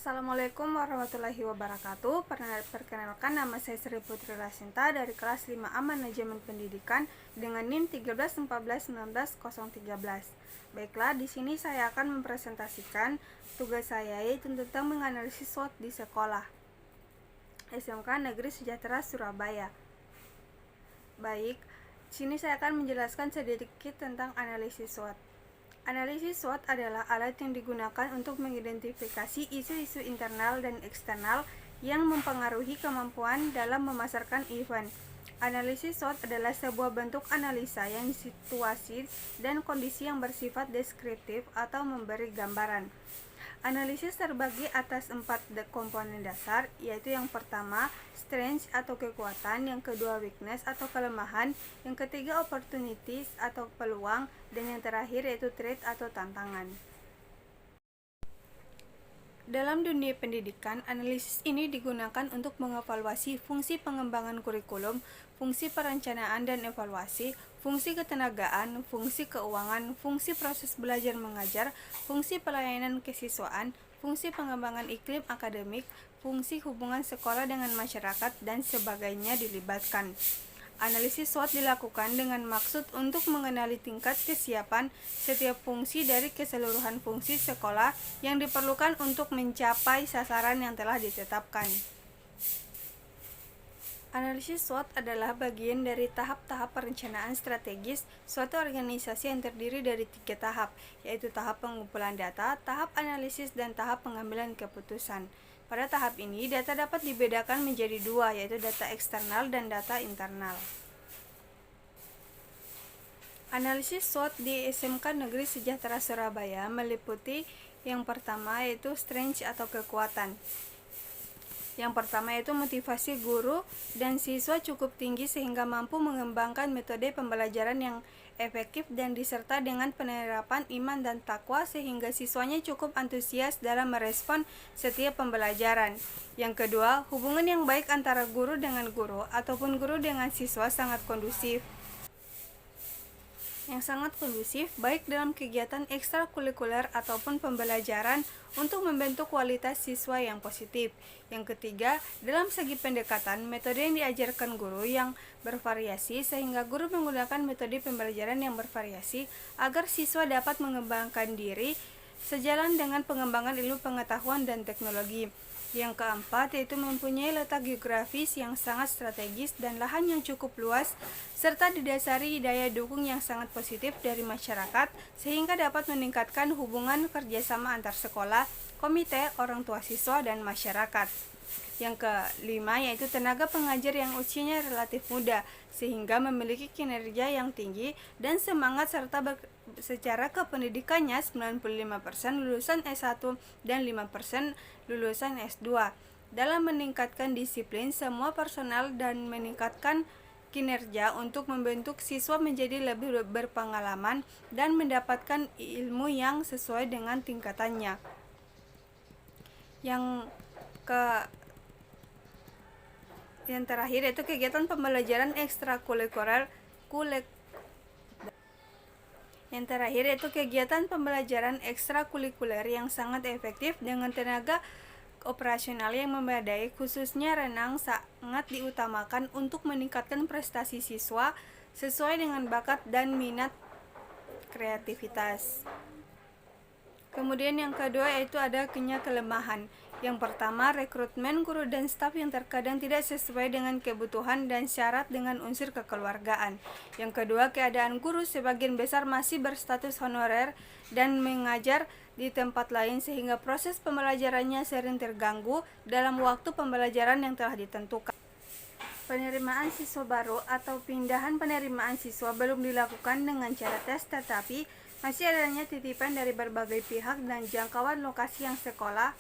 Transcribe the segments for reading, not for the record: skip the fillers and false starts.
Assalamualaikum warahmatullahi wabarakatuh. Perkenalkan, nama saya Sri Putri Rasinta dari kelas 5A Manajemen Pendidikan dengan NIM 1314190013. Baiklah, di sini saya akan mempresentasikan tugas saya, yaitu tentang menganalisis SWOT di sekolah SMK Negeri Sejahtera Surabaya. Baik, sini saya akan menjelaskan sedikit tentang analisis SWOT. Analisis SWOT adalah alat yang digunakan untuk mengidentifikasi isu-isu internal dan eksternal yang mempengaruhi kemampuan dalam memasarkan event. Analisis SWOT adalah sebuah bentuk analisa yang situasi dan kondisi yang bersifat deskriptif atau memberi gambaran. Analisis terbagi atas 4 komponen dasar, yaitu yang pertama, strength atau kekuatan, yang kedua, weakness atau kelemahan, yang ketiga, opportunities atau peluang, dan yang terakhir yaitu threat atau tantangan. Dalam dunia pendidikan, analisis ini digunakan untuk mengevaluasi fungsi pengembangan kurikulum, fungsi perencanaan dan evaluasi, fungsi ketenagaan, fungsi keuangan, fungsi proses belajar mengajar, fungsi pelayanan kesiswaan, fungsi pengembangan iklim akademik, fungsi hubungan sekolah dengan masyarakat, dan sebagainya dilibatkan. Analisis SWOT dilakukan dengan maksud untuk mengenali tingkat kesiapan setiap fungsi dari keseluruhan fungsi sekolah yang diperlukan untuk mencapai sasaran yang telah ditetapkan. Analisis SWOT adalah bagian dari tahap-tahap perencanaan strategis suatu organisasi yang terdiri dari 3 tahap, yaitu tahap pengumpulan data, tahap analisis, dan tahap pengambilan keputusan. Pada tahap ini, data dapat dibedakan menjadi 2, yaitu data eksternal dan data internal. Analisis SWOT di SMK Negeri Sejahtera Surabaya meliputi yang pertama yaitu strength atau kekuatan. Yang pertama yaitu motivasi guru dan siswa cukup tinggi sehingga mampu mengembangkan metode pembelajaran yang efektif dan disertai dengan penerapan iman dan takwa sehingga siswanya cukup antusias dalam merespon setiap pembelajaran. Yang kedua, hubungan yang baik antara guru dengan guru ataupun guru dengan siswa sangat kondusif. Baik dalam kegiatan ekstrakurikuler ataupun pembelajaran untuk membentuk kualitas siswa yang positif. Yang ketiga, dalam segi pendekatan, metode yang diajarkan guru yang bervariasi sehingga guru menggunakan metode pembelajaran yang bervariasi agar siswa dapat mengembangkan diri sejalan dengan pengembangan ilmu pengetahuan dan teknologi. Yang keempat yaitu mempunyai letak geografis yang sangat strategis dan lahan yang cukup luas serta didasari daya dukung yang sangat positif dari masyarakat sehingga dapat meningkatkan hubungan kerjasama antar sekolah, komite, orang tua siswa, dan masyarakat. Yang kelima yaitu tenaga pengajar yang usianya relatif muda sehingga memiliki kinerja yang tinggi dan semangat serta secara kependidikannya 95% lulusan S1 dan 5% lulusan S2 dalam meningkatkan disiplin semua personal dan meningkatkan kinerja untuk membentuk siswa menjadi lebih berpengalaman dan mendapatkan ilmu yang sesuai dengan tingkatannya. Yang terakhir yaitu kegiatan pembelajaran ekstrakurikuler yang sangat efektif dengan tenaga operasional yang memadai, khususnya renang sangat diutamakan untuk meningkatkan prestasi siswa sesuai dengan bakat dan minat kreativitas. Kemudian yang kedua yaitu ada kelemahan. Yang pertama, rekrutmen guru dan staf yang terkadang tidak sesuai dengan kebutuhan dan syarat dengan unsur kekeluargaan. Yang kedua, keadaan guru sebagian besar masih berstatus honorer dan mengajar di tempat lain sehingga proses pembelajarannya sering terganggu dalam waktu pembelajaran yang telah ditentukan. Penerimaan siswa baru atau pindahan penerimaan siswa belum dilakukan dengan cara tes, tetapi masih adanya titipan dari berbagai pihak dan jangkauan lokasi yang sekolah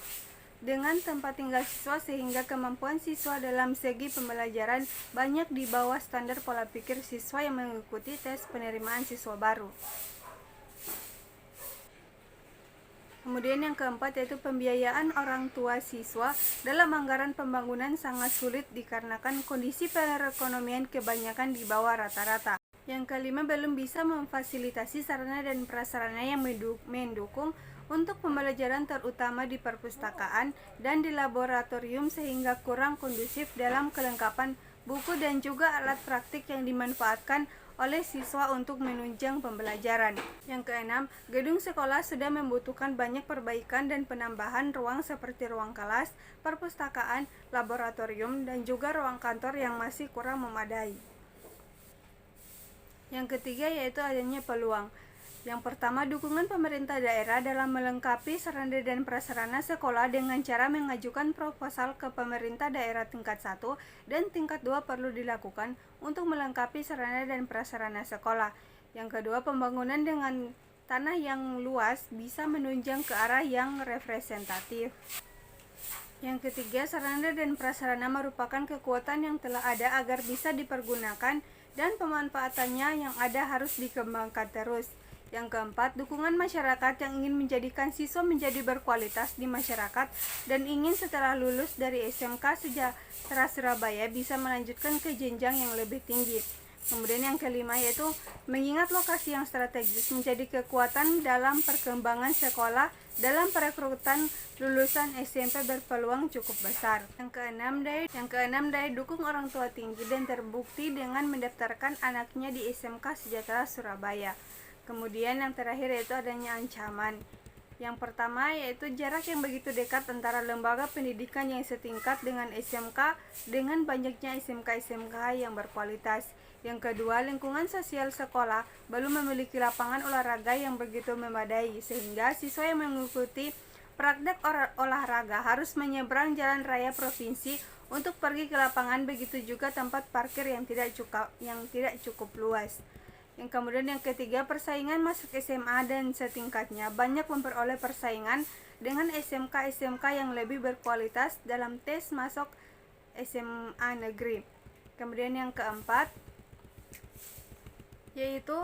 dengan tempat tinggal siswa sehingga kemampuan siswa dalam segi pembelajaran banyak di bawah standar pola pikir siswa yang mengikuti tes penerimaan siswa baru. Kemudian yang keempat yaitu pembiayaan orang tua siswa dalam anggaran pembangunan sangat sulit dikarenakan kondisi perekonomian kebanyakan di bawah rata-rata. Yang kelima, belum bisa memfasilitasi sarana dan prasarana yang mendukung untuk pembelajaran terutama di perpustakaan dan di laboratorium sehingga kurang kondusif dalam kelengkapan buku dan juga alat praktik yang dimanfaatkan oleh siswa untuk menunjang pembelajaran. Yang keenam, gedung sekolah sudah membutuhkan banyak perbaikan dan penambahan ruang seperti ruang kelas, perpustakaan, laboratorium, dan juga ruang kantor yang masih kurang memadai. Yang ketiga yaitu adanya peluang. Yang pertama, dukungan pemerintah daerah dalam melengkapi sarana dan prasarana sekolah dengan cara mengajukan proposal ke pemerintah daerah tingkat 1 dan tingkat 2 perlu dilakukan untuk melengkapi sarana dan prasarana sekolah. Yang kedua, pembangunan dengan tanah yang luas bisa menunjang ke arah yang representatif. Yang ketiga, sarana dan prasarana merupakan kekuatan yang telah ada agar bisa dipergunakan dan pemanfaatannya yang ada harus dikembangkan terus. Yang keempat, dukungan masyarakat yang ingin menjadikan siswa menjadi berkualitas di masyarakat dan ingin setelah lulus dari SMK Sejahtera Surabaya bisa melanjutkan ke jenjang yang lebih tinggi. Kemudian yang kelima yaitu mengingat lokasi yang strategis menjadi kekuatan dalam perkembangan sekolah dalam perekrutan lulusan SMP berpeluang cukup besar. Yang keenam daya dukung orang tua tinggi dan terbukti dengan mendaftarkan anaknya di SMK Sejahtera Surabaya. Kemudian yang terakhir yaitu adanya ancaman. Yang pertama yaitu jarak yang begitu dekat antara lembaga pendidikan yang setingkat dengan SMK dengan banyaknya SMK-SMK yang berkualitas. Yang kedua, lingkungan sosial sekolah belum memiliki lapangan olahraga yang begitu memadai sehingga siswa yang mengikuti praktek olahraga harus menyeberang jalan raya provinsi untuk pergi ke lapangan, begitu juga tempat parkir yang tidak cukup luas. Yang kemudian yang ketiga, persaingan masuk SMA dan setingkatnya banyak memperoleh persaingan dengan SMK-SMK yang lebih berkualitas dalam tes masuk SMA negeri. Kemudian yang keempat yaitu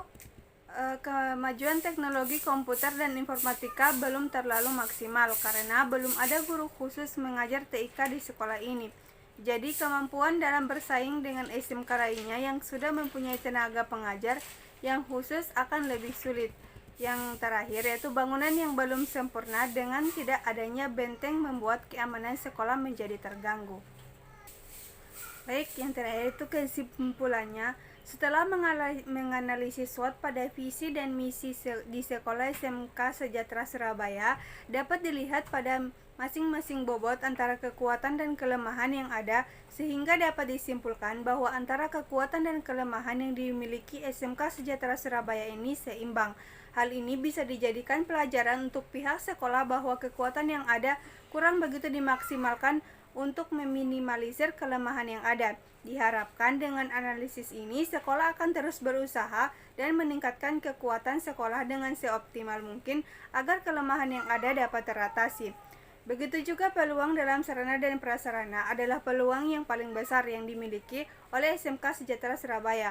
kemajuan teknologi komputer dan informatika belum terlalu maksimal karena belum ada guru khusus mengajar TIK di sekolah ini. Jadi kemampuan dalam bersaing dengan SMK lainnya yang sudah mempunyai tenaga pengajar yang khusus akan lebih sulit. Yang terakhir yaitu bangunan yang belum sempurna dengan tidak adanya benteng membuat keamanan sekolah menjadi terganggu. Baik, yang terakhir itu kesimpulannya. Setelah menganalisis SWOT pada visi dan misi di sekolah SMK Sejahtera Surabaya, dapat dilihat pada masing-masing bobot antara kekuatan dan kelemahan yang ada, sehingga dapat disimpulkan bahwa antara kekuatan dan kelemahan yang dimiliki SMK Sejahtera Surabaya ini seimbang. Hal ini bisa dijadikan pelajaran untuk pihak sekolah bahwa kekuatan yang ada kurang begitu dimaksimalkan untuk meminimalisir kelemahan yang ada. Diharapkan dengan analisis ini, sekolah akan terus berusaha dan meningkatkan kekuatan sekolah dengan seoptimal mungkin agar kelemahan yang ada dapat teratasi. Begitu juga peluang dalam sarana dan prasarana adalah peluang yang paling besar yang dimiliki oleh SMK Sejahtera Surabaya.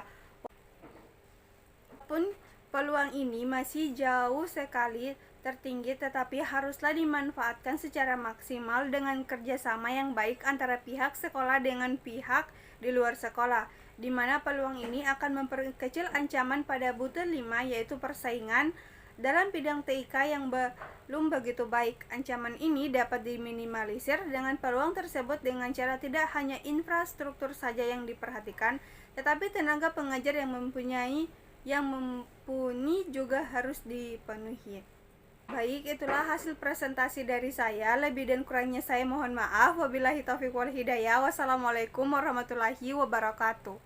Walaupun peluang ini masih jauh sekali tertinggi, tetapi haruslah dimanfaatkan secara maksimal dengan kerjasama yang baik antara pihak sekolah dengan pihak di luar sekolah, di mana peluang ini akan memperkecil ancaman pada butir 5 yaitu persaingan dalam bidang TIK yang belum begitu baik. Ancaman ini dapat diminimalisir dengan peluang tersebut dengan cara tidak hanya infrastruktur saja yang diperhatikan, tetapi tenaga pengajar yang mumpuni juga harus dipenuhi. Baik, itulah hasil presentasi dari saya. Lebih dan kurangnya saya mohon maaf. Wabillahi taufiq wal hidayah. Wassalamualaikum warahmatullahi wabarakatuh.